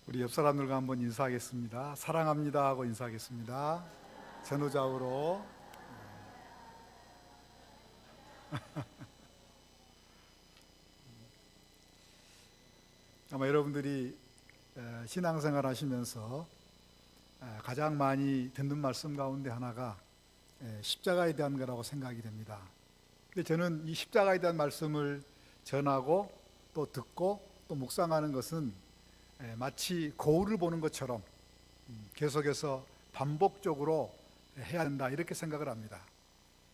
우리 옆 사람들과 한번 인사하겠습니다. 사랑합니다 하고 인사하겠습니다. 전후좌우로. 아마 여러분들이 신앙생활 하시면서 가장 많이 듣는 말씀 가운데 하나가 십자가에 대한 거라고 생각이 됩니다. 근데 저는 이 십자가에 대한 말씀을 전하고 또 듣고 또 묵상하는 것은 마치 거울을 보는 것처럼 계속해서 반복적으로 해야 한다, 이렇게 생각을 합니다.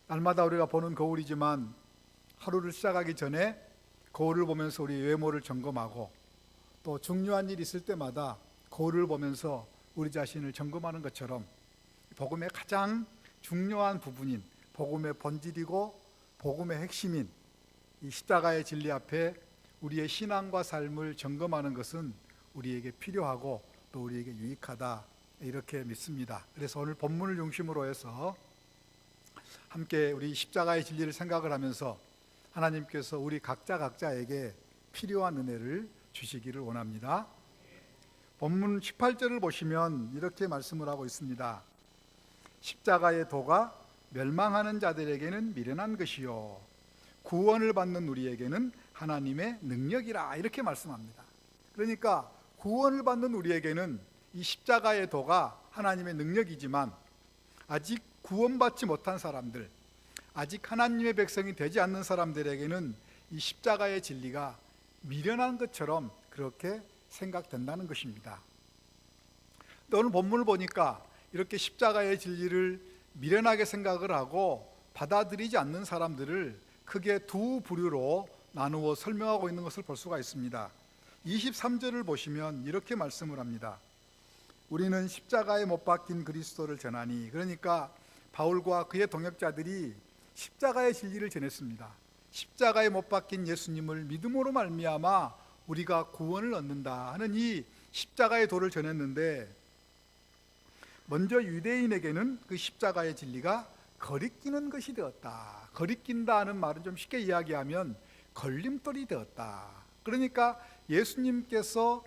날마다 우리가 보는 거울이지만 하루를 시작하기 전에 거울을 보면서 우리 외모를 점검하고, 또 중요한 일이 있을 때마다 거울을 보면서 우리 자신을 점검하는 것처럼 복음의 가장 중요한 부분인, 복음의 본질이고 복음의 핵심인 이 십자가의 진리 앞에 우리의 신앙과 삶을 점검하는 것은 우리에게 필요하고 또 우리에게 유익하다, 이렇게 믿습니다. 그래서 오늘 본문을 중심으로 해서 함께 우리 십자가의 진리를 생각을 하면서 하나님께서 우리 각자에게 필요한 은혜를 주시기를 원합니다. 본문 18절을 보시면 이렇게 말씀을 하고 있습니다. 십자가의 도가 멸망하는 자들에게는 미련한 것이요 구원을 받는 우리에게는 하나님의 능력이라, 이렇게 말씀합니다. 그러니까 구원을 받는 우리에게는 이 십자가의 도가 하나님의 능력이지만, 아직 구원받지 못한 사람들, 아직 하나님의 백성이 되지 않는 사람들에게는 이 십자가의 진리가 미련한 것처럼 그렇게 생각된다는 것입니다. 또 오늘 본문을 보니까 이렇게 십자가의 진리를 미련하게 생각을 하고 받아들이지 않는 사람들을 크게 두 부류로 나누어 설명하고 있는 것을 볼 수가 있습니다. 23절을 보시면 이렇게 말씀을 합니다. 우리는 십자가에 못 박힌 그리스도를 전하니, 그러니까 바울과 그의 동역자들이 십자가의 진리를 전했습니다. 십자가에 못 박힌 예수님을 믿음으로 말미암아 우리가 구원을 얻는다 하는 이 십자가의 도를 전했는데, 먼저 유대인에게는 그 십자가의 진리가 거리끼는 것이 되었다. 거리낀다는 말은 좀 쉽게 이야기하면 걸림돌이 되었다. 그러니까 예수님께서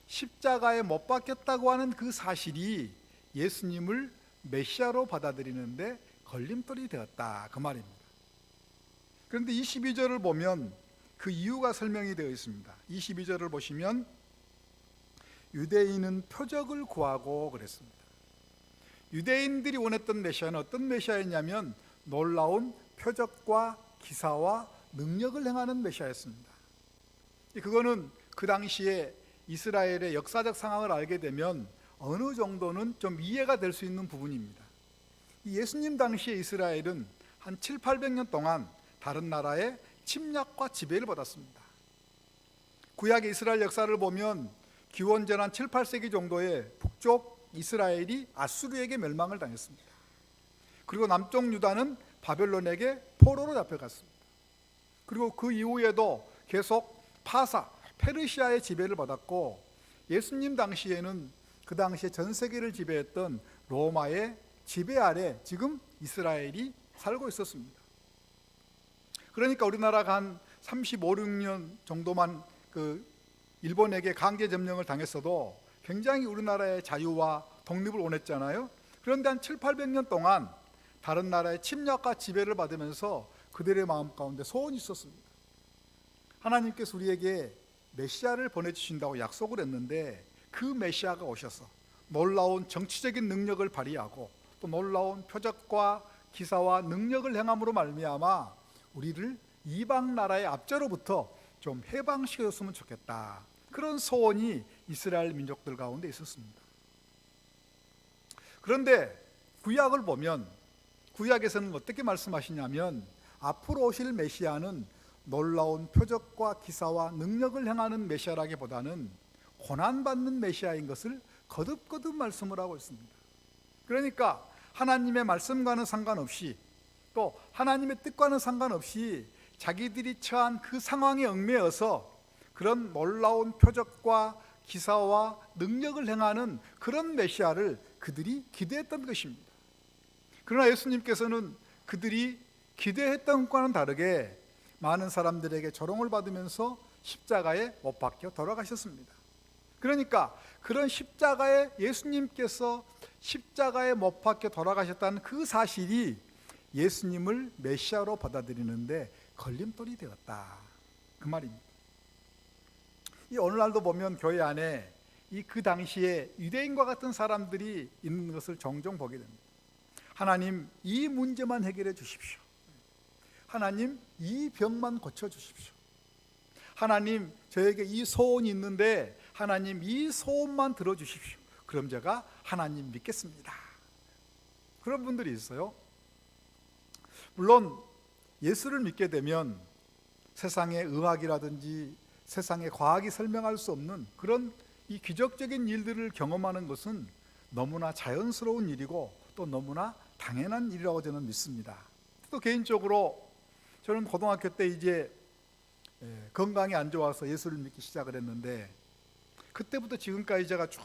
십자가에 못 박혔다고 하는 그 사실이 예수님을 메시아로 받아들이는데 걸림돌이 되었다, 그 말입니다. 그런데 22절을 보면 그 이유가 설명이 되어 있습니다. 22절을 보시면 유대인은 표적을 구하고 그랬습니다. 유대인들이 원했던 메시아는 어떤 메시아였냐면 놀라운 표적과 기사와 능력을 행하는 메시아였습니다. 그거는 그 당시에 이스라엘의 역사적 상황을 알게 되면 어느 정도는 좀 이해가 될 수 있는 부분입니다. 예수님 당시의 이스라엘은 한 7, 800년 동안 다른 나라의 침략과 지배를 받았습니다. 구약의 이스라엘 역사를 보면 기원전 한 7, 8세기 정도에 북쪽 이스라엘이 아수르에게 멸망을 당했습니다. 그리고 남쪽 유다는 바벨론에게 포로로 잡혀갔습니다. 그리고 그 이후에도 계속 페르시아의 지배를 받았고, 예수님 당시에는 그 당시에 전 세계를 지배했던 로마의 지배 아래 지금 이스라엘이 살고 있었습니다. 그러니까 우리나라가 한 35, 6년 정도만 그 일본에게 강제 점령을 당했어도 굉장히 우리나라의 자유와 독립을 원했잖아요. 그런데 한 7, 800년 동안 다른 나라의 침략과 지배를 받으면서 그들의 마음 가운데 소원이 있었습니다. 하나님께서 우리에게 메시아를 보내주신다고 약속을 했는데, 그 메시아가 오셔서 놀라운 정치적인 능력을 발휘하고 또 놀라운 표적과 기사와 능력을 행함으로 말미암아 우리를 이방 나라의 압제로부터 좀 해방시켰으면 좋겠다, 그런 소원이 이스라엘 민족들 가운데 있었습니다. 그런데 구약을 보면 구약에서는 어떻게 말씀하시냐면, 앞으로 오실 메시아는 놀라운 표적과 기사와 능력을 행하는 메시아라기보다는 고난받는 메시아인 것을 거듭거듭 말씀을 하고 있습니다. 그러니까 하나님의 말씀과는 상관없이, 또 하나님의 뜻과는 상관없이 자기들이 처한 그 상황에 얽매여서 그런 놀라운 표적과 기사와 능력을 행하는 그런 메시아를 그들이 기대했던 것입니다. 그러나 예수님께서는 그들이 기대했던 것과는 다르게 많은 사람들에게 조롱을 받으면서 십자가에 못 박혀 돌아가셨습니다. 그러니까 그런 십자가에 예수님께서 십자가에 못 박혀 돌아가셨다는 그 사실이 예수님을 메시아로 받아들이는데 걸림돌이 되었다, 그 말입니다. 이 오늘날도 보면 교회 안에 이 그 당시에 유대인과 같은 사람들이 있는 것을 종종 보게 됩니다. 하나님, 이 문제만 해결해 주십시오. 하나님, 이 병만 고쳐 주십시오. 하나님, 저에게 이 소원이 있는데 하나님, 이 소원만 들어주십시오. 그럼 제가 하나님 믿겠습니다. 그런 분들이 있어요. 물론 예수를 믿게 되면 세상의 의학이라든지 세상의 과학이 설명할 수 없는 그런 이 기적적인 일들을 경험하는 것은 너무나 자연스러운 일이고 또 너무나 당연한 일이라고 저는 믿습니다. 또 개인적으로 저는 고등학교 때 이제 건강이 안 좋아서 예수를 믿기 시작을 했는데, 그때부터 지금까지 제가 쭉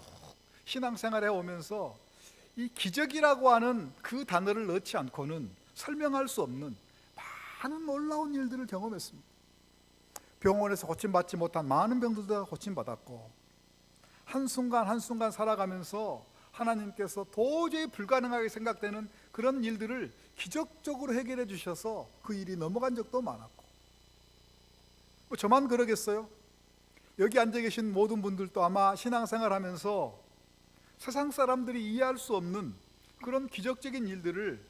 신앙생활에 오면서 이 기적이라고 하는 그 단어를 넣지 않고는 설명할 수 없는 많은 놀라운 일들을 경험했습니다. 병원에서 고침받지 못한 많은 병들도 고침받았고, 한순간 한순간 살아가면서 하나님께서 도저히 불가능하게 생각되는 그런 일들을 기적적으로 해결해 주셔서 그 일이 넘어간 적도 많았고, 뭐 저만 그러겠어요? 여기 앉아 계신 모든 분들도 아마 신앙생활 하면서 세상 사람들이 이해할 수 없는 그런 기적적인 일들을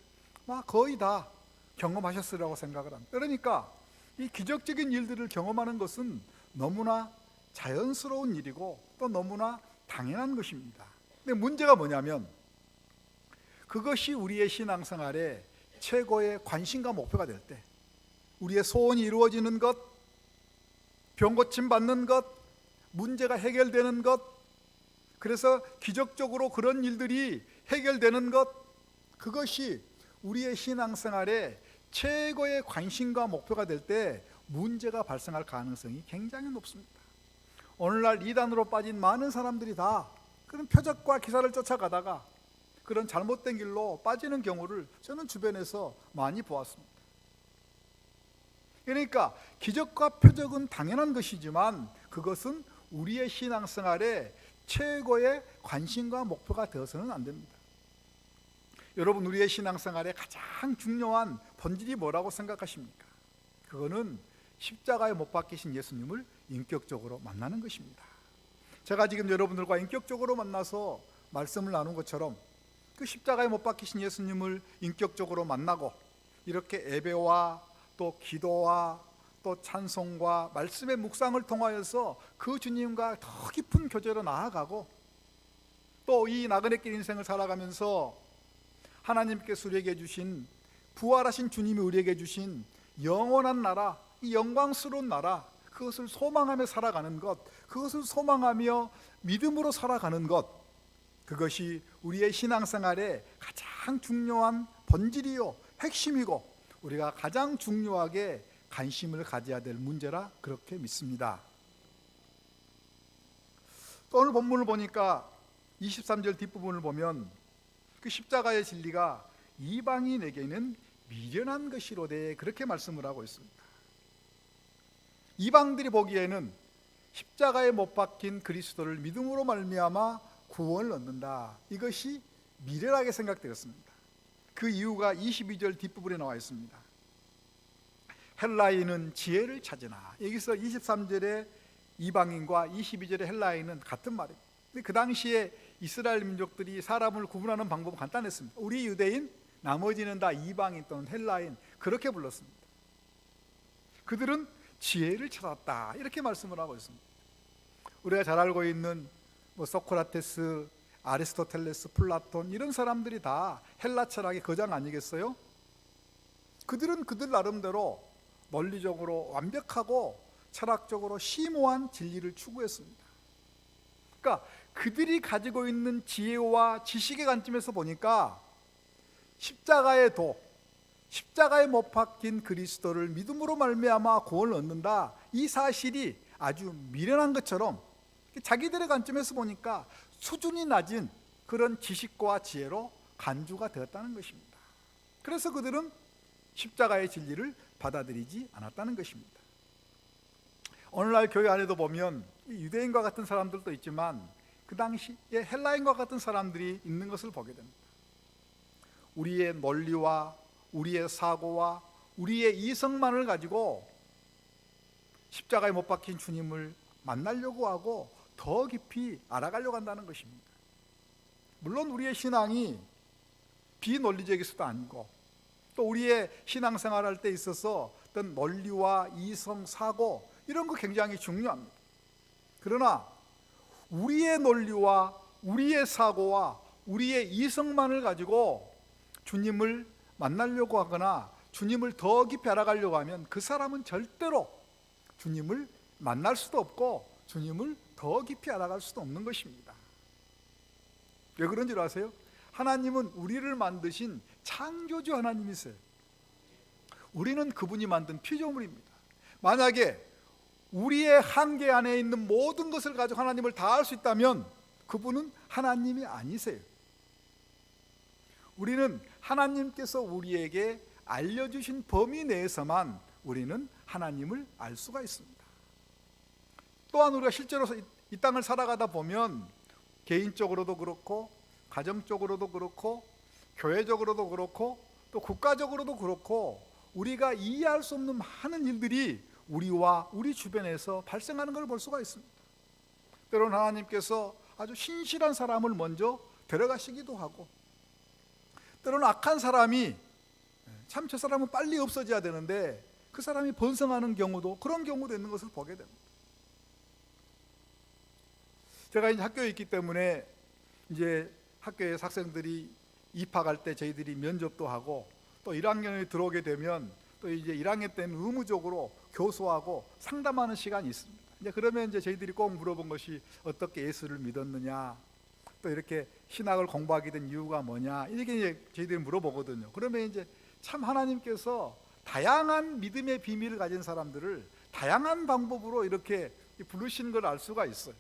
거의 다 경험하셨으리라고 생각을 합니다. 그러니까 이 기적적인 일들을 경험하는 것은 너무나 자연스러운 일이고 또 너무나 당연한 것입니다. 근데 문제가 뭐냐면 그것이 우리의 신앙생활의 최고의 관심과 목표가 될 때, 우리의 소원이 이루어지는 것, 병 고침 받는 것, 문제가 해결되는 것, 그래서 기적적으로 그런 일들이 해결되는 것, 그것이 우리의 신앙생활의 최고의 관심과 목표가 될 때 문제가 발생할 가능성이 굉장히 높습니다. 오늘날 이단으로 빠진 많은 사람들이 다 그런 표적과 기사를 쫓아가다가 그런 잘못된 길로 빠지는 경우를 저는 주변에서 많이 보았습니다. 그러니까 기적과 표적은 당연한 것이지만 그것은 우리의 신앙생활의 최고의 관심과 목표가 되어서는 안 됩니다. 여러분, 우리의 신앙생활의 가장 중요한 본질이 뭐라고 생각하십니까? 그거는 십자가에 못 박히신 예수님을 인격적으로 만나는 것입니다. 제가 지금 여러분들과 인격적으로 만나서 말씀을 나눈 것처럼 그 십자가에 못 박히신 예수님을 인격적으로 만나고 이렇게 예배와 또 기도와 또 찬송과 말씀의 묵상을 통하여서 그 주님과 더 깊은 교제로 나아가고, 또 이 나그네길 인생을 살아가면서 하나님께서 우리에게 주신, 부활하신 주님이 우리에게 주신 영원한 나라, 이 영광스러운 나라, 그것을 소망하며 살아가는 것, 그것을 소망하며 믿음으로 살아가는 것, 그것이 우리의 신앙생활의 가장 중요한 본질이요 핵심이고 우리가 가장 중요하게 관심을 가져야 될 문제라 그렇게 믿습니다. 또 오늘 본문을 보니까 23절 뒷부분을 보면 그 십자가의 진리가 이방인에게는 미련한 것이로되 그렇게 말씀을 하고 있습니다. 이방들이 보기에는 십자가에 못 박힌 그리스도를 믿음으로 말미암아 구원을 얻는다, 이것이 미련하게 생각되었습니다. 그 이유가 22절 뒷부분에 나와 있습니다. 헬라인은 지혜를 찾으나, 여기서 23절의 이방인과 22절의 헬라인은 같은 말입니다. 그 당시에 이스라엘 민족들이 사람을 구분하는 방법은 간단했습니다. 우리 유대인, 나머지는 다 이방인 또는 헬라인, 그렇게 불렀습니다. 그들은 지혜를 찾았다, 이렇게 말씀을 하고 있습니다. 우리가 잘 알고 있는 소크라테스, 아리스토텔레스, 플라톤, 이런 사람들이 다 헬라 철학의 거장 아니겠어요? 그들은 그들 나름대로 논리적으로 완벽하고 철학적으로 심오한 진리를 추구했습니다. 그러니까 그들이 가지고 있는 지혜와 지식의 관점에서 보니까 십자가의 도, 십자가에 못 박힌 그리스도를 믿음으로 말미암아 구원을 얻는다, 이 사실이 아주 미련한 것처럼 자기들의 관점에서 보니까 수준이 낮은 그런 지식과 지혜로 간주가 되었다는 것입니다. 그래서 그들은 십자가의 진리를 받아들이지 않았다는 것입니다. 오늘날 교회 안에도 보면 유대인과 같은 사람들도 있지만 그 당시에 헬라인과 같은 사람들이 있는 것을 보게 됩니다. 우리의 논리와 우리의 사고와 우리의 이성만을 가지고 십자가에 못 박힌 주님을 만나려고 하고 더 깊이 알아가려고 한다는 것입니다. 물론 우리의 신앙이 비논리적일 수도 아니고 또 우리의 신앙생활할 때 있어서 어떤 논리와 이성, 사고 이런 거 굉장히 중요합니다. 그러나 우리의 논리와 우리의 사고와 우리의 이성만을 가지고 주님을 만나려고 하거나 주님을 더 깊이 알아가려고 하면 그 사람은 절대로 주님을 만날 수도 없고 주님을 더 깊이 알아갈 수도 없는 것입니다. 왜 그런 줄 아세요? 하나님은 우리를 만드신 창조주 하나님이세요. 우리는 그분이 만든 피조물입니다. 만약에 우리의 한계 안에 있는 모든 것을 가지고 하나님을 다 알 수 있다면 그분은 하나님이 아니세요. 우리는 하나님께서 우리에게 알려주신 범위 내에서만 우리는 하나님을 알 수가 있습니다. 또한 우리가 실제로 이 땅을 살아가다 보면 개인적으로도 그렇고 가정적으로도 그렇고 교회적으로도 그렇고 또 국가적으로도 그렇고 우리가 이해할 수 없는 많은 일들이 우리와 우리 주변에서 발생하는 걸 볼 수가 있습니다. 때로는 하나님께서 아주 신실한 사람을 먼저 데려가시기도 하고 때로는 악한 사람이 참 저 사람은 빨리 없어져야 되는데 그 사람이 번성하는 경우도 그런 경우도 있는 것을 보게 됩니다. 제가 이제 학교에 있기 때문에 이제 학교에 학생들이 입학할 때 저희들이 면접도 하고 또 1학년에 들어오게 되면 또 이제 1학년 때는 의무적으로 교수하고 상담하는 시간이 있습니다. 이제 그러면 이제 저희들이 꼭 물어본 것이 어떻게 예수를 믿었느냐, 또 이렇게 신학을 공부하게 된 이유가 뭐냐, 이렇게 이제 저희들이 물어보거든요. 그러면 이제 참 하나님께서 다양한 믿음의 비밀을 가진 사람들을 다양한 방법으로 이렇게 부르시는 걸 알 수가 있어요.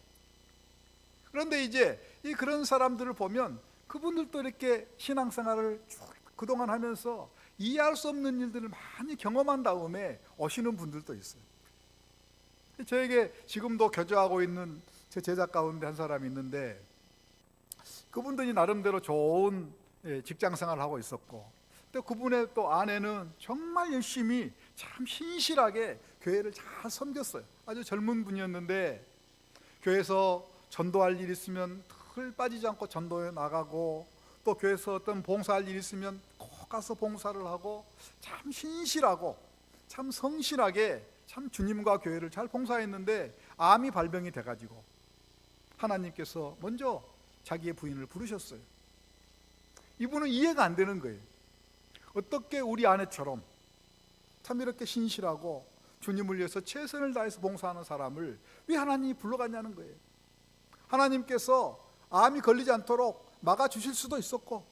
그런데 이제 그런 사람들을 보면 그분들도 이렇게 신앙생활을 쭉 그동안 하면서 이해할 수 없는 일들을 많이 경험한 다음에 오시는 분들도 있어요. 저에게 지금도 교제하고 있는 제 제자 가운데 한 사람이 있는데 그분들이 나름대로 좋은 직장생활을 하고 있었고 또 그분의 또 아내는 정말 열심히 참 신실하게 교회를 잘 섬겼어요. 아주 젊은 분이었는데 교회에서 전도할 일 있으면 털 빠지지 않고 전도에 나가고 또 교회에서 어떤 봉사할 일 있으면 꼭 가서 봉사를 하고 참 신실하고 참 성실하게 참 주님과 교회를 잘 봉사했는데 암이 발병이 돼가지고 하나님께서 먼저 자기의 부인을 부르셨어요. 이분은 이해가 안 되는 거예요. 어떻게 우리 아내처럼 참 이렇게 신실하고 주님을 위해서 최선을 다해서 봉사하는 사람을 왜 하나님이 불러갔냐는 거예요. 하나님께서 암이 걸리지 않도록 막아주실 수도 있었고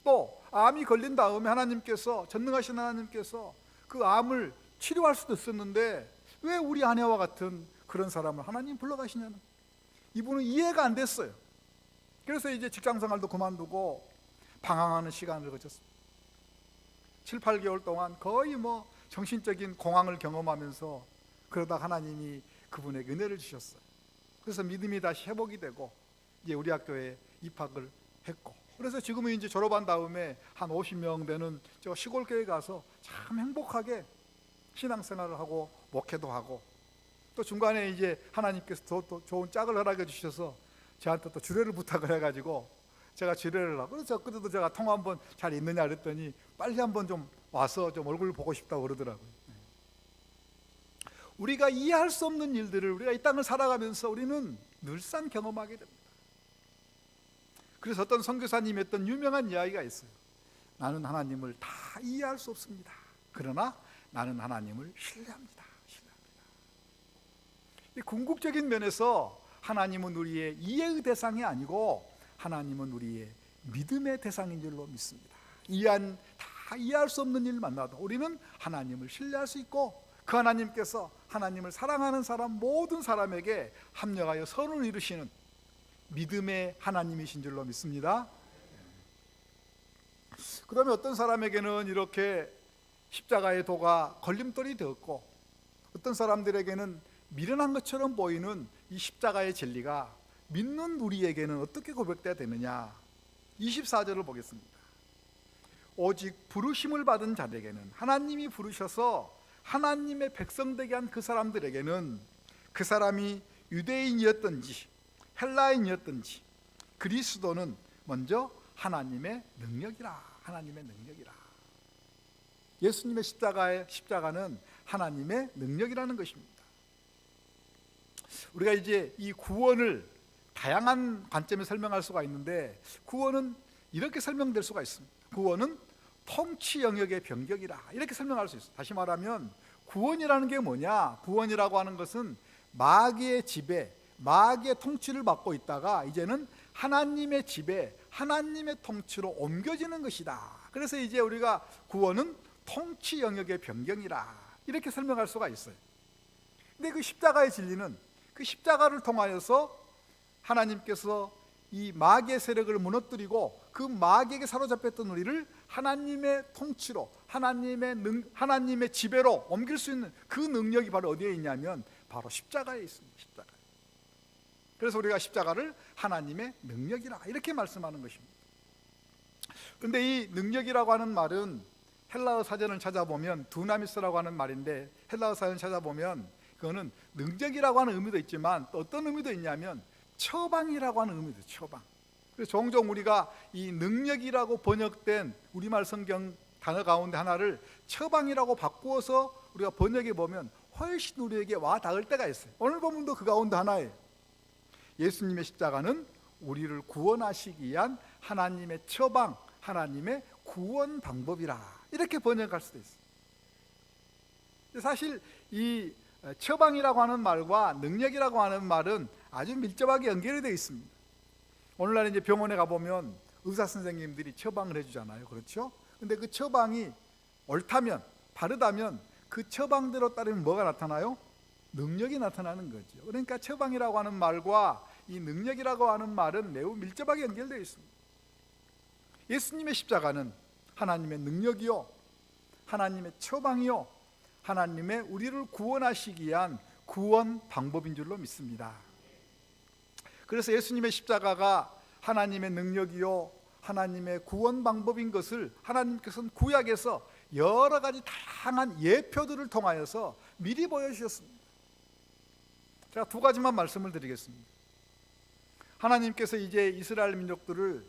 또 암이 걸린 다음에 하나님께서 전능하신 하나님께서 그 암을 치료할 수도 있었는데 왜 우리 아내와 같은 그런 사람을 하나님 불러가시냐는, 이분은 이해가 안 됐어요. 그래서 이제 직장생활도 그만두고 방황하는 시간을 거쳤습니다. 7, 8개월 동안 거의 뭐 정신적인 공황을 경험하면서 그러다 하나님이 그분에게 은혜를 주셨어요. 그래서 믿음이 다시 회복이 되고 이제 우리 학교에 입학을 했고 그래서 지금은 이제 졸업한 다음에 한 50명 되는 저 시골 교회 가서 참 행복하게 신앙생활을 하고 목회도 하고 또 중간에 이제 하나님께서 또 좋은 짝을 허락해 주셔서 저한테 또 주례를 부탁을 해가지고 제가 주례를 하고 그래서 그때도 제가 통화 한번 잘 있느냐 그랬더니 빨리 한번 좀 와서 좀 얼굴 보고 싶다고 그러더라고요. 우리가 이해할 수 없는 일들을 우리가 이 땅을 살아가면서 우리는 늘상 경험하게 됩니다. 그래서 어떤 선교사님이 했던 유명한 이야기가 있어요. 나는 하나님을 다 이해할 수 없습니다. 그러나 나는 하나님을 신뢰합니다. 이 궁극적인 면에서 하나님은 우리의 이해의 대상이 아니고 하나님은 우리의 믿음의 대상인 줄로 믿습니다. 다 이해할 수 없는 일 만나도 우리는 하나님을 신뢰할 수 있고 그 하나님께서 하나님을 사랑하는 사람 모든 사람에게 합력하여 선을 이루시는 믿음의 하나님이신 줄로 믿습니다. 그러면 어떤 사람에게는 이렇게 십자가의 도가 걸림돌이 되었고 어떤 사람들에게는 미련한 것처럼 보이는 이 십자가의 진리가 믿는 우리에게는 어떻게 고백돼야 되느냐? 24절을 보겠습니다. 오직 부르심을 받은 자들에게는, 하나님이 부르셔서 하나님의 백성 되게 한 그 사람들에게는, 그 사람이 유대인이었든지 헬라인이었든지 그리스도는 먼저 하나님의 능력이라. 하나님의 능력이라. 예수님의 십자가는 하나님의 능력이라는 것입니다. 우리가 이제 이 구원을 다양한 관점에 설명할 수가 있는데, 구원은 이렇게 설명될 수가 있습니다. 구원은 통치 영역의 변경이라, 이렇게 설명할 수 있어요. 다시 말하면 구원이라는 게 뭐냐? 구원이라고 하는 것은 마귀의 지배, 마귀의 통치를 받고 있다가 이제는 하나님의 지배, 하나님의 통치로 옮겨지는 것이다. 그래서 이제 우리가 구원은 통치 영역의 변경이라, 이렇게 설명할 수가 있어요. 근데 그 십자가의 진리는, 그 십자가를 통하여서 하나님께서 이 마귀의 세력을 무너뜨리고 그 마귀에게 사로잡혔던 우리를 하나님의 통치로, 하나님의 지배로 옮길 수 있는 그 능력이 바로 어디에 있냐면 바로 십자가에 있습니다. 십자가. 그래서 우리가 십자가를 하나님의 능력이라, 이렇게 말씀하는 것입니다. 그런데 이 능력이라고 하는 말은 헬라어 사전을 찾아보면 두나미스라고 하는 말인데, 헬라어 사전을 찾아보면 그거는 능력이라고 하는 의미도 있지만 또 어떤 의미도 있냐면 처방이라고 하는 의미도 있어요. 처방. 그래서 종종 우리가 이 능력이라고 번역된 우리말 성경 단어 가운데 하나를 처방이라고 바꾸어서 우리가 번역해 보면 훨씬 우리에게 와 닿을 때가 있어요. 오늘 본문도 그 가운데 하나예요. 예수님의 십자가는 우리를 구원하시기 위한 하나님의 처방, 하나님의 구원 방법이라, 이렇게 번역할 수도 있어요. 사실 이 처방이라고 하는 말과 능력이라고 하는 말은 아주 밀접하게 연결이 되어 있습니다. 오늘날 이제 병원에 가보면 의사 선생님들이 처방을 해주잖아요. 그렇죠? 근데 그 처방이 옳다면, 바르다면 그 처방대로 따르면 뭐가 나타나요? 능력이 나타나는 거죠. 그러니까 처방이라고 하는 말과 이 능력이라고 하는 말은 매우 밀접하게 연결되어 있습니다. 예수님의 십자가는 하나님의 능력이요, 하나님의 처방이요, 하나님의 우리를 구원하시기 위한 구원 방법인 줄로 믿습니다. 그래서 예수님의 십자가가 하나님의 능력이요, 하나님의 구원 방법인 것을 하나님께서는 구약에서 여러 가지 다양한 예표들을 통하여서 미리 보여주셨습니다. 제가 두 가지만 말씀을 드리겠습니다. 하나님께서 이제 이스라엘 민족들을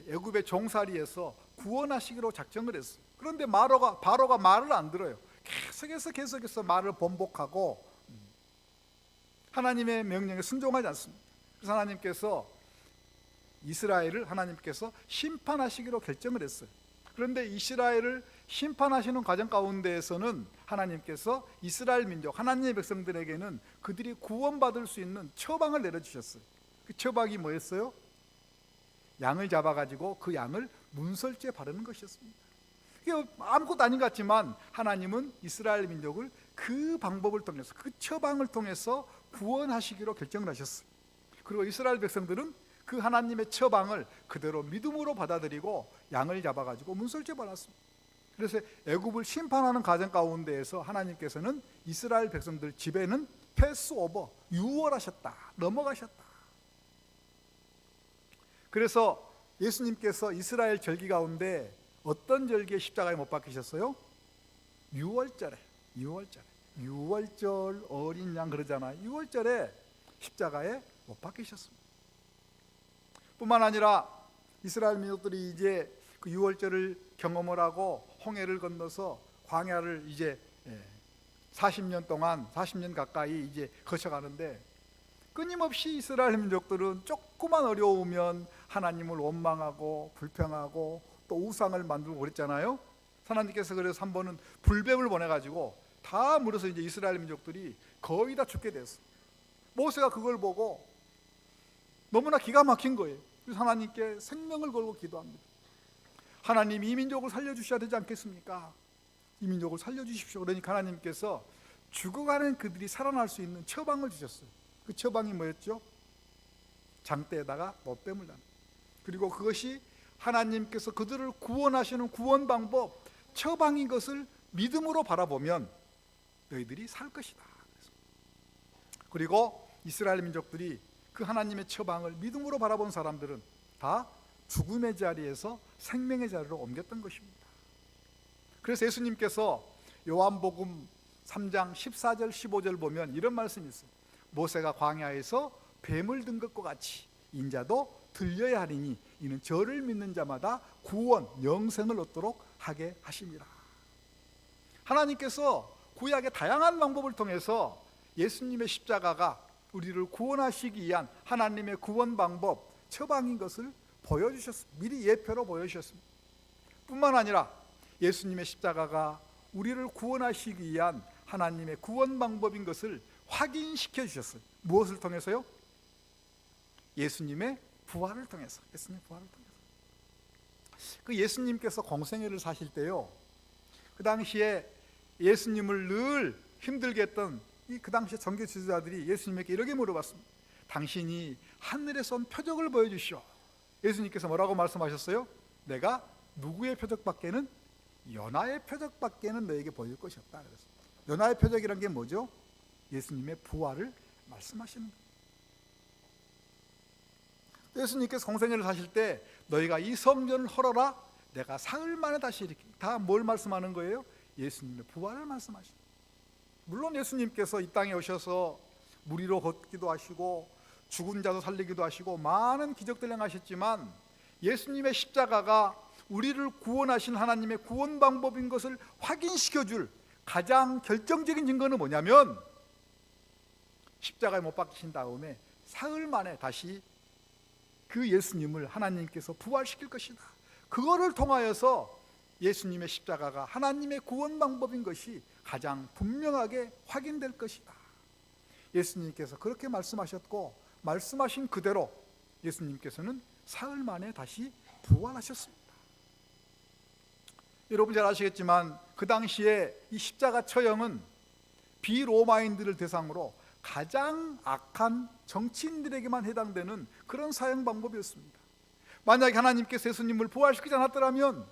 애굽의 종살이에서 구원하시기로 작정을 했어요. 그런데 바로가 말을 안 들어요. 계속해서 말을 번복하고 하나님의 명령에 순종하지 않습니다. 그래서 하나님께서 이스라엘을 심판하시기로 결정을 했어요. 그런데 이스라엘을 심판하시는 과정 가운데에서는 하나님께서 이스라엘 민족, 하나님의 백성들에게는 그들이 구원받을 수 있는 처방을 내려주셨어요. 그 처방이 뭐였어요? 양을 잡아가지고 그 양을 문설주에 바르는 것이었습니다. 이게 아무것도 아닌 것 같지만 하나님은 이스라엘 민족을 그 방법을 통해서, 그 처방을 통해서 구원하시기로 결정을 하셨어요. 그리고 이스라엘 백성들은 그 하나님의 처방을 그대로 믿음으로 받아들이고 양을 잡아가지고 문설주에 발랐습니다. 그래서 애굽을 심판하는 과정 가운데에서 하나님께서는 이스라엘 백성들 집에는 패스오버, 유월하셨다, 넘어가셨다. 그래서 예수님께서 이스라엘 절기 가운데 어떤 절기에 십자가에 못 박히셨어요? 유월절에, 유월절 어린 양 그러잖아요. 유월절에 십자가에 못 박히셨습니다. 뿐만 아니라 이스라엘 민족들이 이제 그 유월절을 경험을 하고 홍해를 건너서 광야를 이제 40년 가까이 이제 거쳐가는데, 끊임없이 이스라엘 민족들은 조그만 어려우면 하나님을 원망하고 불평하고 또 우상을 만들고 그랬잖아요. 하나님께서 그래서 한 번은 불뱀을 보내가지고 다 물어서 이제 이스라엘 민족들이 거의 다 죽게 됐어. 모세가 그걸 보고 너무나 기가 막힌 거예요. 그래서 하나님께 생명을 걸고 기도합니다. 하나님, 이 민족을 살려주셔야 되지 않겠습니까? 이 민족을 살려주십시오. 그러니까 하나님께서 죽어가는 그들이 살아날 수 있는 처방을 주셨어요. 그 처방이 뭐였죠? 장대에다가 못뱀을 단. 그리고 그것이 하나님께서 그들을 구원하시는 구원 방법, 처방인 것을 믿음으로 바라보면 너희들이 살 것이다. 그리고 이스라엘 민족들이 그 하나님의 처방을 믿음으로 바라본 사람들은 다 죽음의 자리에서 생명의 자리로 옮겼던 것입니다. 그래서 예수님께서 요한복음 3장 14절 15절 보면 이런 말씀이 있어요. 모세가 광야에서 뱀을 든 것과 같이 인자도 들려야 하리니 이는 저를 믿는 자마다 구원 영생을 얻도록 하게 하심이라. 하나님께서 구약의 다양한 방법을 통해서 예수님의 십자가가 우리를 구원하시기 위한 하나님의 구원 방법, 처방인 것을 보여주셨습니다. 미리 예표로 보여주셨습니다. 뿐만 아니라 예수님의 십자가가 우리를 구원하시기 위한 하나님의 구원 방법인 것을 확인시켜 주셨어요. 무엇을 통해서요? 예수님의 부활을 통해서. 예수님의 부활을 통해서. 그 예수님께서 공생애를 사실 때요, 그 당시에 예수님을 늘 힘들게 했던 그 당시에 종교 지도자들이 예수님에게 이렇게 물어봤습니다. 당신이 하늘에서 온 표적을 보여주시오. 예수님께서 뭐라고 말씀하셨어요? 내가 누구의 표적밖에는, 요나의 표적밖에는 너에게 보일 것이 없다 그랬습니다. 요나의 표적이란 게 뭐죠? 예수님의 부활을 말씀하시는 거예요. 예수님께서 공생애를 사실 때 너희가 이 성전을 헐어라, 내가 사흘 만에 다시 일으키리. 다 뭘 말씀하는 거예요? 예수님의 부활을 말씀하시는 거예요. 물론 예수님께서 이 땅에 오셔서 무리로 걷기도 하시고 죽은 자도 살리기도 하시고 많은 기적들 행하셨지만 예수님의 십자가가 우리를 구원하신 하나님의 구원 방법인 것을 확인시켜줄 가장 결정적인 증거는 뭐냐면, 십자가에 못 박히신 다음에 사흘 만에 다시 그 예수님을 하나님께서 부활시킬 것이다. 그거를 통하여서 예수님의 십자가가 하나님의 구원 방법인 것이 가장 분명하게 확인될 것이다. 예수님께서 그렇게 말씀하셨고, 말씀하신 그대로 예수님께서는 사흘 만에 다시 부활하셨습니다. 여러분 잘 아시겠지만 그 당시에 이 십자가 처형은 비로마인들을 대상으로 가장 악한 정치인들에게만 해당되는 그런 사형 방법이었습니다. 만약에 하나님께서 예수님을 부활시키지 않았더라면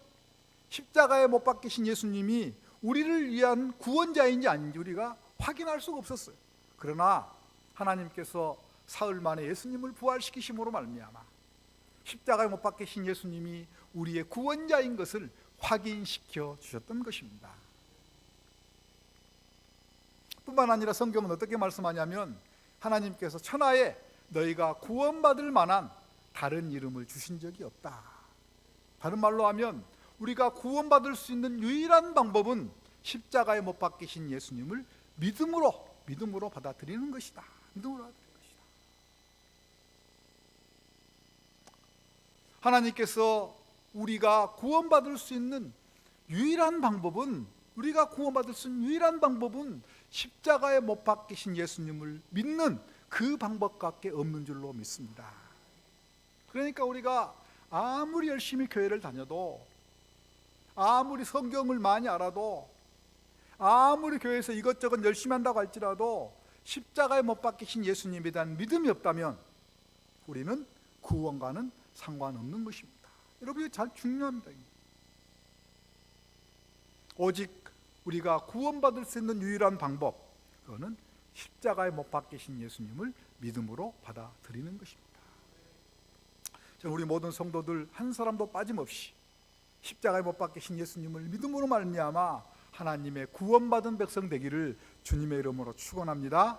십자가에 못 박히신 예수님이 우리를 위한 구원자인지 아닌지 우리가 확인할 수가 없었어요. 그러나 하나님께서 사흘 만에 예수님을 부활시키심으로 말미암아 십자가에 못 박히신 예수님이 우리의 구원자인 것을 확인시켜 주셨던 것입니다. 뿐만 아니라 성경은 어떻게 말씀하냐면, 하나님께서 천하에 너희가 구원받을 만한 다른 이름을 주신 적이 없다. 다른 말로 하면 우리가 구원받을 수 있는 유일한 방법은 십자가에 못 박히신 예수님을 믿음으로 받아들이는 것이다. 믿음으로 받아들이는 것이다. 하나님께서 우리가 구원받을 수 있는 유일한 방법은 십자가에 못 박히신 예수님을 믿는 그 방법밖에 없는 줄로 믿습니다. 그러니까 우리가 아무리 열심히 교회를 다녀도, 아무리 성경을 많이 알아도, 아무리 교회에서 이것저것 열심히 한다고 할지라도 십자가에 못 박히신 예수님에 대한 믿음이 없다면 우리는 구원과는 상관없는 것입니다. 여러분, 이거 잘 중요합니다. 오직 우리가 구원받을 수 있는 유일한 방법, 그거는 십자가에 못 박히신 예수님을 믿음으로 받아들이는 것입니다. 우리 모든 성도들 한 사람도 빠짐없이 십자가에 못 박히신 예수님을 믿음으로 말미암아 하나님의 구원받은 백성 되기를 주님의 이름으로 축원합니다.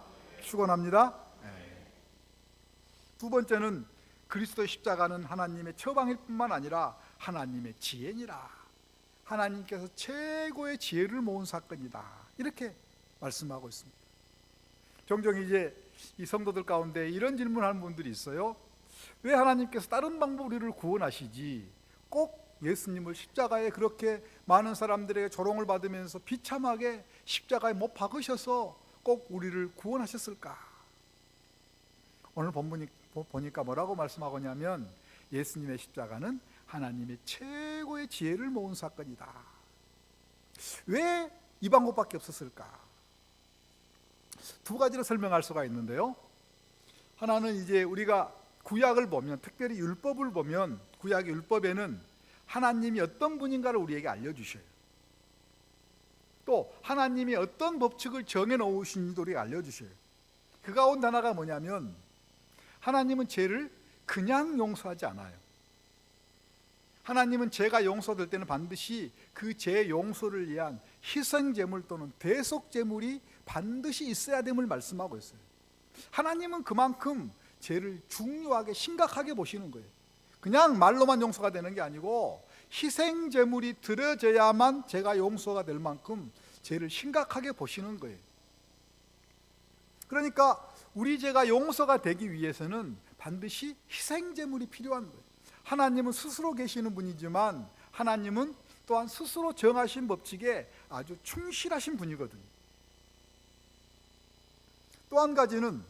두 번째는 그리스도의 십자가는 하나님의 처방일 뿐만 아니라 하나님의 지혜니라. 하나님께서 최고의 지혜를 모은 사건이다. 이렇게 말씀하고 있습니다. 종종 이제 이 성도들 가운데 이런 질문하는 분들이 있어요. 왜 하나님께서 다른 방법으로 우리를 구원하시지 꼭 예수님을 십자가에 그렇게 많은 사람들에게 조롱을 받으면서 비참하게 십자가에 못 박으셔서 꼭 우리를 구원하셨을까? 오늘 본문이 보니까 뭐라고 말씀하고 있냐면, 예수님의 십자가는 하나님의 최고의 지혜를 모은 사건이다. 왜 이 방법밖에 없었을까? 두 가지로 설명할 수가 있는데요. 하나는 이제 우리가 구약을 보면, 특별히 율법을 보면, 구약의 율법에는 하나님이 어떤 분인가를 우리에게 알려주셔요. 또 하나님이 어떤 법칙을 정해 놓으신지도 우리에게 알려주셔요. 그 가운데 하나가 뭐냐면 하나님은 죄를 그냥 용서하지 않아요. 하나님은 죄가 용서될 때는 반드시 그 죄 용서를 위한 희생제물 또는 대속제물이 반드시 있어야 됨을 말씀하고 있어요. 하나님은 그만큼 죄를 중요하게 심각하게 보시는 거예요. 그냥 말로만 용서가 되는 게 아니고 희생제물이 드려져야만 죄가 용서가 될 만큼 죄를 심각하게 보시는 거예요. 그러니까 우리 죄가 용서가 되기 위해서는 반드시 희생제물이 필요한 거예요. 하나님은 스스로 계시는 분이지만 하나님은 또한 스스로 정하신 법칙에 아주 충실하신 분이거든요. 또 한 가지는,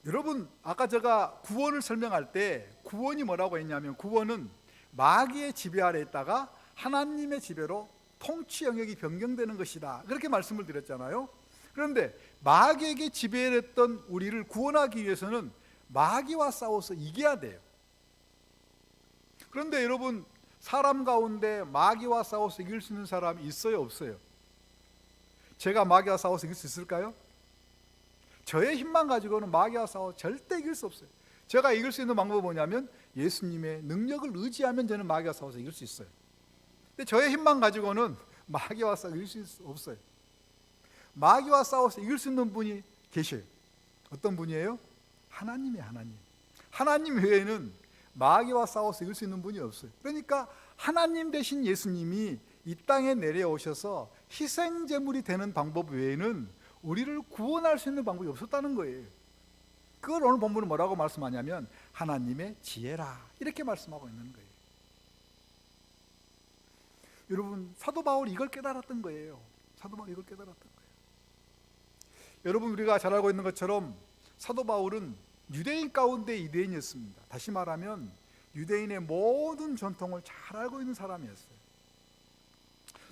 여러분 아까 제가 구원을 설명할 때 구원이 뭐라고 했냐면, 구원은 마귀의 지배 아래 있다가 하나님의 지배로 통치 영역이 변경되는 것이다, 그렇게 말씀을 드렸잖아요. 그런데 마귀에게 지배했던 우리를 구원하기 위해서는 마귀와 싸워서 이겨야 돼요. 그런데 여러분, 사람 가운데 마귀와 싸워서 이길 수 있는 사람이 있어요, 없어요? 제가 마귀와 싸워서 이길 수 있을까요? 저의 힘만 가지고는 마귀와 싸워 절대 이길 수 없어요. 제가 이길 수 있는 방법은 뭐냐면 예수님의 능력을 의지하면 저는 마귀와 싸워서 이길 수 있어요. 근데 저의 힘만 가지고는 마귀와 싸워 이길 수 없어요. 마귀와 싸워서 이길 수 있는 분이 계셔요. 어떤 분이에요? 하나님이에요. 하나님 외에는 마귀와 싸워서 이길 수 있는 분이 없어요. 그러니까 하나님 대신 예수님이 이 땅에 내려오셔서 희생제물이 되는 방법 외에는 우리를 구원할 수 있는 방법이 없었다는 거예요. 그걸 오늘 본문은 뭐라고 말씀하냐면 하나님의 지혜라, 이렇게 말씀하고 있는 거예요. 여러분, 사도 바울이 이걸 깨달았던 거예요. 여러분, 우리가 잘 알고 있는 것처럼 사도 바울은 유대인 가운데 유대인이었습니다. 다시 말하면 유대인의 모든 전통을 잘 알고 있는 사람이었어요.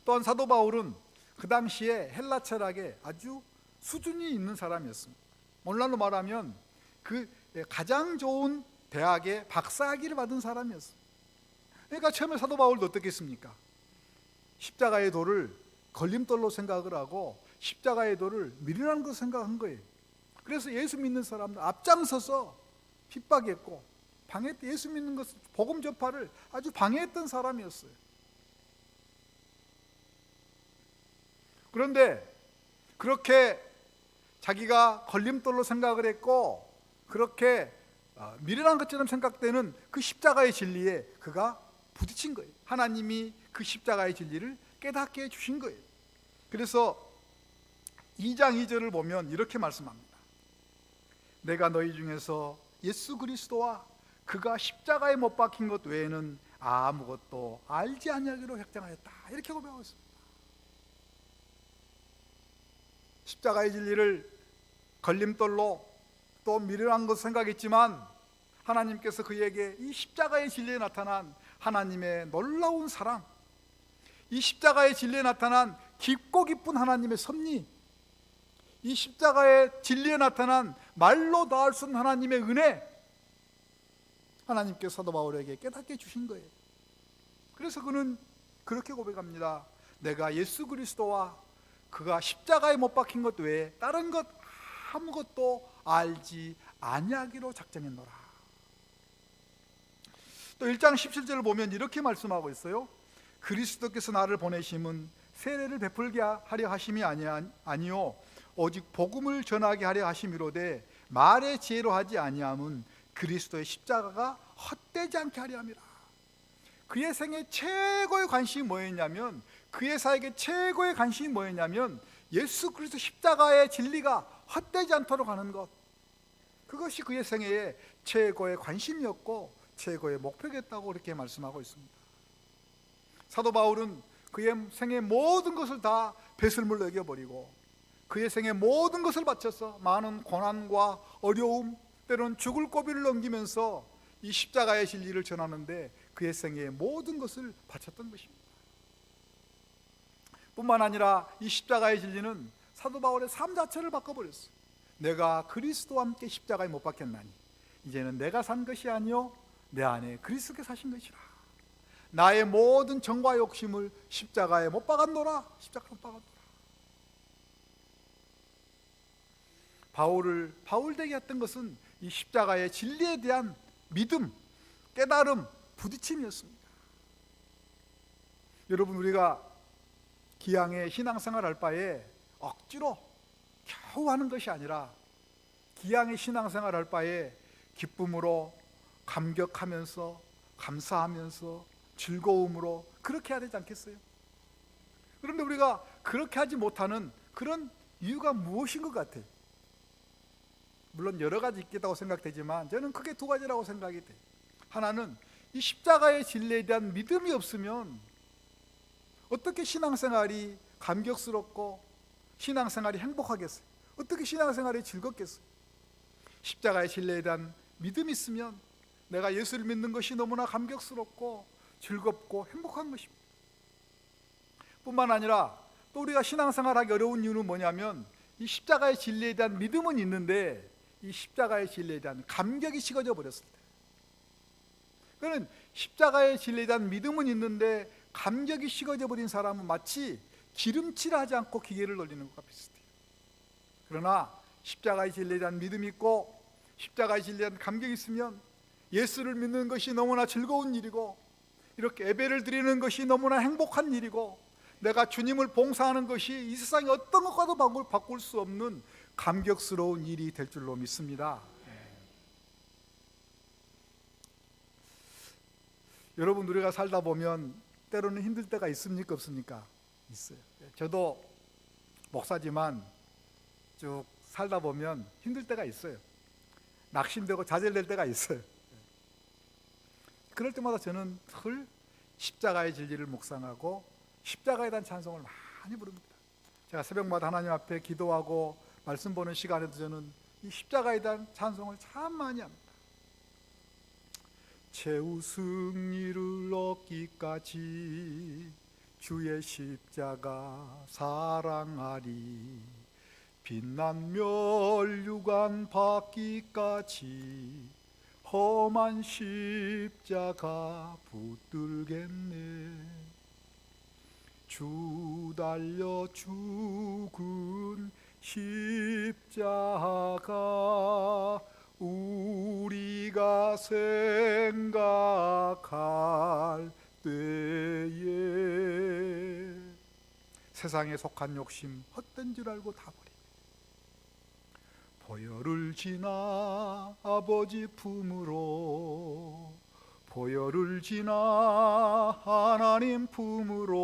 또한 사도 바울은 그 당시에 헬라 철학에 아주 수준이 있는 사람이었습니다. 오늘날로 말하면 그 가장 좋은 대학의 박사학위를 받은 사람이었어요. 그러니까 처음에 사도 바울도 어떻게 했습니까? 십자가의 도를 걸림돌로 생각을 하고 십자가의 도를 미련한 것으로 생각한 거예요. 그래서 예수 믿는 사람들 앞장서서 핍박했고 방해했던, 예수 믿는 것, 복음 전파를 아주 방해했던 사람이었어요. 그런데 그렇게 자기가 걸림돌로 생각을 했고 그렇게 미련한 것처럼 생각되는 그 십자가의 진리에 그가 부딪힌 거예요. 하나님이 그 십자가의 진리를 깨닫게 해주신 거예요. 그래서 2장 2절을 보면 이렇게 말씀합니다. 내가 너희 중에서 예수 그리스도와 그가 십자가에 못 박힌 것 외에는 아무것도 알지 아니하기로 확정하였다, 이렇게 고백하고 있습니다. 십자가의 진리를 걸림돌로 또 미련한 것 생각했지만 하나님께서 그에게 이 십자가의 진리에 나타난 하나님의 놀라운 사랑, 이 십자가의 진리에 나타난 깊고 깊은 하나님의 섭리, 이 십자가의 진리에 나타난 말로 닿을 수 없는 하나님의 은혜, 하나님께서 사도 바울에게 깨닫게 주신 거예요. 그래서 그는 그렇게 고백합니다. 내가 예수 그리스도와 그가 십자가에 못 박힌 것 외에 다른 것 아무것도 알지 아니하기로 작정했노라. 또 1장 17절을 보면 이렇게 말씀하고 있어요. 그리스도께서 나를 보내심은 세례를 베풀게 하려 하심이 아니요 오직 복음을 전하게 하려 하심이로되 말의 지혜로 하지 아니함은 그리스도의 십자가가 헛되지 않게 하려 함이라. 그의 생애 최고의 관심이 뭐였냐면, 그의 사역의 최고의 관심이 뭐였냐면 예수 그리스도 십자가의 진리가 헛되지 않도록 하는 것, 그것이 그의 생애의 최고의 관심이었고 최고의 목표겠다고 그렇게 말씀하고 있습니다. 사도 바울은 그의 생애 모든 것을 다 배설물로 여겨버리고 그의 생애 모든 것을 바쳐서 많은 고난과 어려움, 때로는 죽을 고비를 넘기면서 이 십자가의 진리를 전하는데 그의 생애의 모든 것을 바쳤던 것입니다. 뿐만 아니라 이 십자가의 진리는 사도 바울의 삶 자체를 바꿔버렸어요. 내가 그리스도와 함께 십자가에 못 박혔나니 이제는 내가 산 것이 아니요 내 안에 그리스도께서 사신 것이라. 나의 모든 정과 욕심을 십자가에 못 박았노라. 십자가에 못 박았노라. 바울 되게 했던 것은 이 십자가의 진리에 대한 믿음, 깨달음, 부딪힘이었습니다. 여러분, 우리가 기양의 신앙생활 할 바에 억지로 겨우 하는 것이 아니라 기양의 신앙생활 할 바에 기쁨으로, 감격하면서, 감사하면서, 즐거움으로 그렇게 해야 되지 않겠어요? 그런데 우리가 그렇게 하지 못하는 그런 이유가 무엇인 것 같아요? 물론 여러 가지 있겠다고 생각되지만 저는 크게 두 가지라고 생각이 돼요. 하나는 이 십자가의 진리에 대한 믿음이 없으면 어떻게 신앙생활이 감격스럽고 신앙생활이 행복하겠어요? 어떻게 신앙생활이 즐겁겠어요? 십자가의 진리에 대한 믿음이 있으면 내가 예수를 믿는 것이 너무나 감격스럽고 즐겁고 행복한 것입니다. 뿐만 아니라 또 우리가 신앙생활하기 어려운 이유는 뭐냐면 이 십자가의 진리에 대한 믿음은 있는데 이 십자가의 진리에 대한 감격이 식어져 버렸을 때, 그는 십자가의 진리에 대한 믿음은 있는데 감격이 식어져 버린 사람은 마치 기름칠을 하지 않고 기계를 돌리는 것과 비슷해요. 그러나 십자가의 진리에 대한 믿음이 있고 십자가의 진리에 대한 감격이 있으면 예수를 믿는 것이 너무나 즐거운 일이고 이렇게 예배를 드리는 것이 너무나 행복한 일이고 내가 주님을 봉사하는 것이 이 세상의 어떤 것과도 바꿀 수 없는 감격스러운 일이 될 줄로 믿습니다. 여러분, 우리가 살다 보면 때로는 힘들 때가 있습니까? 없습니까? 있어요. 저도 목사지만 쭉 살다 보면 힘들 때가 있어요. 낙심되고 좌절될 때가 있어요. 그럴 때마다 저는 늘 십자가의 진리를 묵상하고 십자가에 대한 찬송을 많이 부릅니다. 제가 새벽마다 하나님 앞에 기도하고 말씀 보는 시간에도 저는 이 십자가에 대한 찬송을 참 많이 합니다. 최후 승리를 얻기까지 주의 십자가 사랑하리, 빛난 멸류관 받기까지 험한 십자가 붙들겠네. 주 달려 죽은 십자가 우리가 생각할 때에 세상에 속한 욕심 헛된 줄 알고 다 버리고 보혈을 지나 아버지 품으로, 보혈을 지나 하나님 품으로,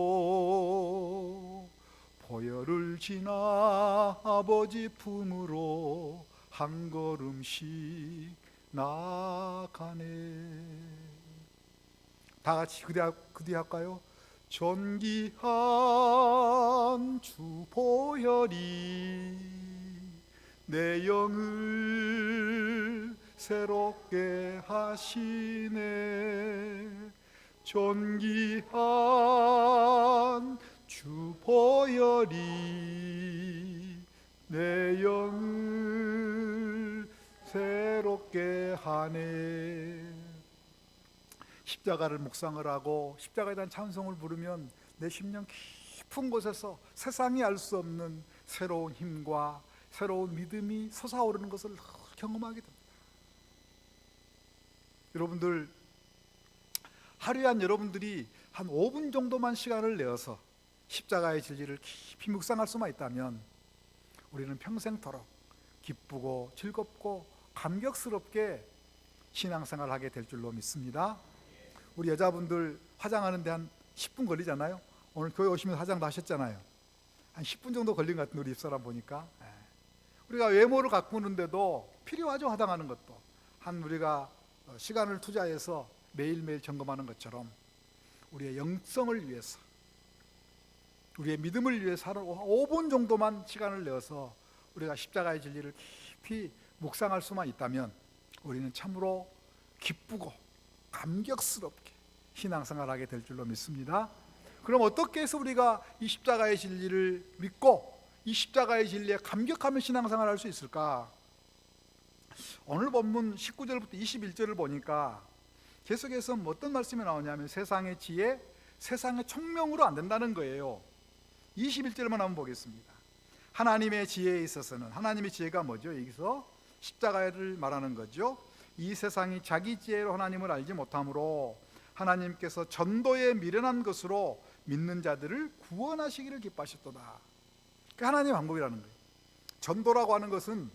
보혈을 지나 아버지 품으로 한 걸음씩 나가네. 다 같이 그 뒤에 할까요? 존귀한 주 보혈이 내 영을 새롭게 하시네. 존귀한 주 보혈이 내 영을 새롭게 하네. 십자가를 묵상을 하고 십자가에 대한 찬송을 부르면 내 심령 깊은 곳에서 세상이 알 수 없는 새로운 힘과 새로운 믿음이 솟아오르는 것을 경험하게 됩니다. 여러분들, 하루에 여러분들이 한 5분 정도만 시간을 내어서 십자가의 진리를 깊이 묵상할 수만 있다면 우리는 평생토록 기쁘고 즐겁고 감격스럽게 신앙생활을 하게 될 줄로 믿습니다. 우리 여자분들 화장하는데 한 10분 걸리잖아요. 오늘 교회 오시면 화장 다 하셨잖아요. 한 10분 정도 걸린 것 같은데 우리 집사람 보니까. 우리가 외모를 가꾸는데도 필요하죠. 화장하는 것도 한 우리가 시간을 투자해서 매일매일 점검하는 것처럼 우리의 영성을 위해서, 우리의 믿음을 위해서 하루 5분 정도만 시간을 내어서 우리가 십자가의 진리를 깊이 묵상할 수만 있다면 우리는 참으로 기쁘고 감격스럽게 신앙생활하게 될 줄로 믿습니다. 그럼 어떻게 해서 우리가 이 십자가의 진리를 믿고 이 십자가의 진리에 감격하며 신앙생활을 할 수 있을까? 오늘 본문 19절부터 21절을 보니까 계속해서 어떤 말씀이 나오냐면 세상의 지혜, 세상의 총명으로 안 된다는 거예요. 21절만 한번 보겠습니다. 하나님의 지혜에 있어서는, 하나님의 지혜가 뭐죠? 여기서 십자가를 말하는 거죠. 이 세상이 자기 지혜로 하나님을 알지 못하므로 하나님께서 전도에 미련한 것으로 믿는 자들을 구원하시기를 기뻐하셨도다. 그게 하나님의 방법이라는 거예요. 전도라고 하는 것은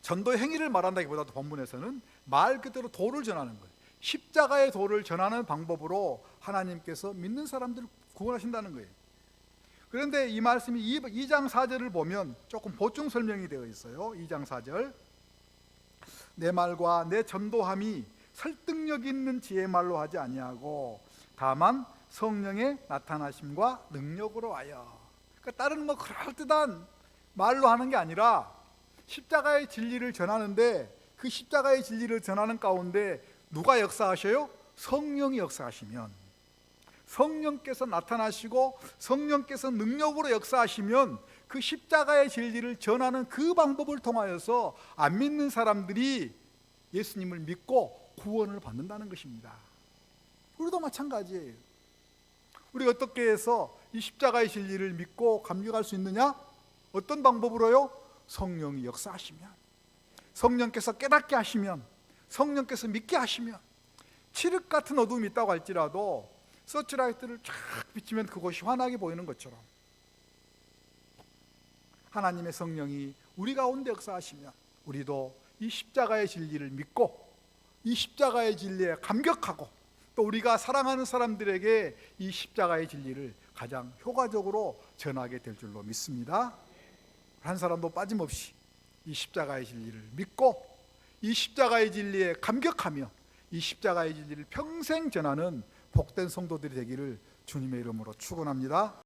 전도의 행위를 말한다기보다도 본문에서는 말 그대로 도를 전하는 거예요. 십자가의 도를 전하는 방법으로 하나님께서 믿는 사람들을 구원하신다는 거예요. 그런데 이 말씀이 2장 4절을 보면 조금 보충 설명이 되어 있어요. 2장 4절, 내 말과 내 전도함이 설득력 있는 지혜 말로 하지 아니하고 다만 성령의 나타나심과 능력으로 하여. 그러니까 다른 뭐 그럴듯한 말로 하는 게 아니라 십자가의 진리를 전하는데, 그 십자가의 진리를 전하는 가운데 누가 역사하셔요? 성령이 역사하시면, 성령께서 나타나시고 성령께서 능력으로 역사하시면 그 십자가의 진리를 전하는 그 방법을 통하여서 안 믿는 사람들이 예수님을 믿고 구원을 받는다는 것입니다. 우리도 마찬가지예요. 우리가 어떻게 해서 이 십자가의 진리를 믿고 감격할 수 있느냐? 어떤 방법으로요? 성령이 역사하시면, 성령께서 깨닫게 하시면, 성령께서 믿게 하시면, 칠흑 같은 어둠이 있다고 할지라도 서치라이트를 쫙 비치면 그곳이 환하게 보이는 것처럼 하나님의 성령이 우리 가운데 역사하시면 우리도 이 십자가의 진리를 믿고 이 십자가의 진리에 감격하고 또 우리가 사랑하는 사람들에게 이 십자가의 진리를 가장 효과적으로 전하게 될 줄로 믿습니다. 한 사람도 빠짐없이 이 십자가의 진리를 믿고 이 십자가의 진리에 감격하며 이 십자가의 진리를 평생 전하는 복된 성도들이 되기를 주님의 이름으로 축원합니다.